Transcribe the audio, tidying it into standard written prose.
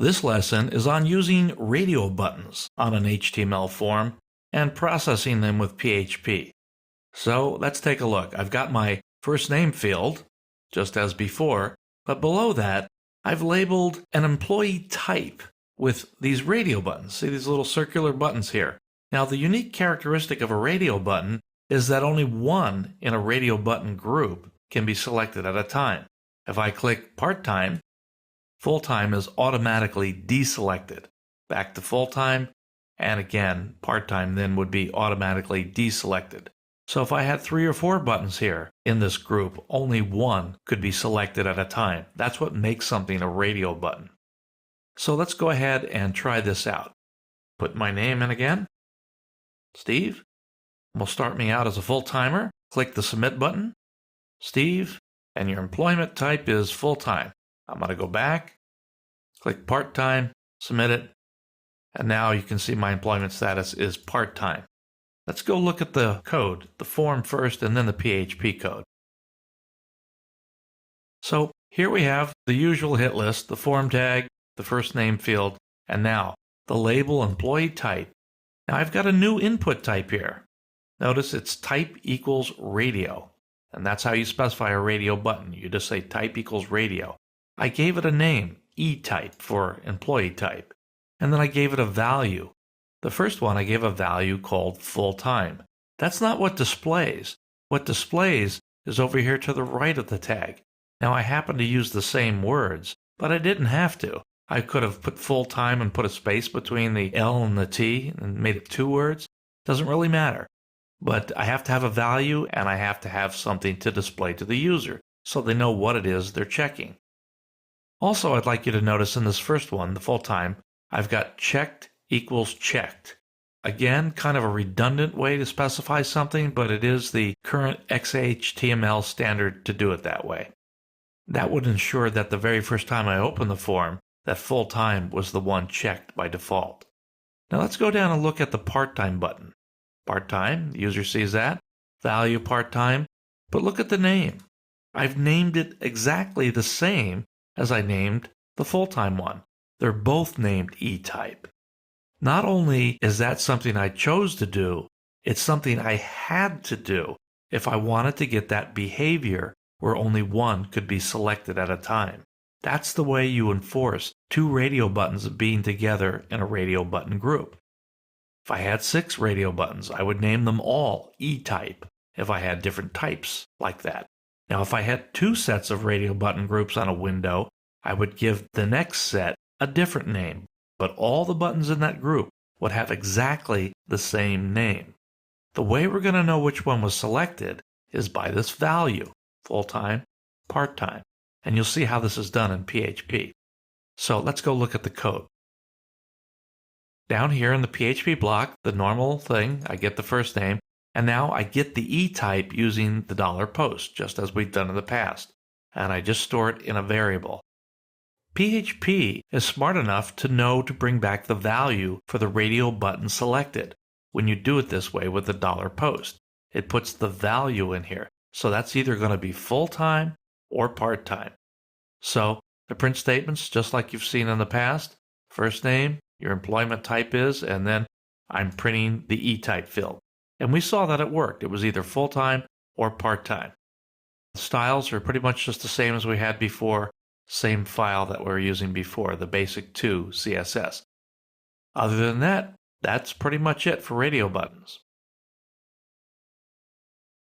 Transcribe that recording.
This lesson is on using radio buttons on an HTML form and processing them with PHP. So let's take a look. I've got my first name field, just as before, but below that, I've labeled an employee type with these radio buttons. See these little circular buttons here? Now, the unique characteristic of a radio button is that only one in a radio button group can be selected at a time. If I click part-time, full-time is automatically deselected. Back to full-time, and again, part-time then would be automatically deselected. So if I had 3 or 4 buttons here in this group, only one could be selected at a time. That's what makes something a radio button. So let's go ahead and try this out. Put my name in again, Steve. Will start me out as a full-timer. Click the submit button, Steve, and your employment type is full-time. I'm going to go back, click part-time, submit it, and now you can see my employment status is part-time. Let's go look at the code, the form first and then the PHP code. So here we have the usual hit list, the form tag, the first name field, and now the label employee type. Now I've got a new input type here. Notice it's type equals radio, and that's how you specify a radio button. You just say type equals radio. I gave it a name, E-type for employee type, and then I gave it a value. The first one I gave a value called full-time. That's not what displays. What displays is over here to the right of the tag. Now I happen to use the same words, but I didn't have to. I could have put full-time and put a space between the L and the T and made it 2 words. Doesn't really matter. But I have to have a value and I have to have something to display to the user so they know what it is they're checking. Also, I'd like you to notice in this first one, the full-time, I've got checked equals checked. Again, kind of a redundant way to specify something, but it is the current XHTML standard to do it that way. That would ensure that the very first time I open the form, that full-time was the one checked by default. Now let's go down and look at the part-time button. Part-time, the user sees that, value part-time, but look at the name. I've named it exactly the same as I named the full-time one. They're both named E-type. Not only is that something I chose to do, it's something I had to do if I wanted to get that behavior where only one could be selected at a time. That's the way you enforce 2 radio buttons being together in a radio button group. If I had 6 radio buttons, I would name them all E-type if I had different types like that. Now, if I had 2 sets of radio button groups on a window, I would give the next set a different name, but all the buttons in that group would have exactly the same name. The way we're going to know which one was selected is by this value, full-time, part-time, and you'll see how this is done in PHP. So let's go look at the code. Down here in the PHP block, the normal thing, I get the first name, and now I get the E-type using the $post, just as we've done in the past, and I just store it in a variable. PHP is smart enough to know to bring back the value for the radio button selected when you do it this way with the $post. It puts the value in here, so that's either going to be full-time or part-time. So the print statements, just like you've seen in the past, first name, your employment type is, and then I'm printing the E-type field. And we saw that it worked. It was either full-time or part-time. The styles are pretty much just the same as we had before, same file that we were using before, the basic 2 CSS. Other than that, that's pretty much it for radio buttons.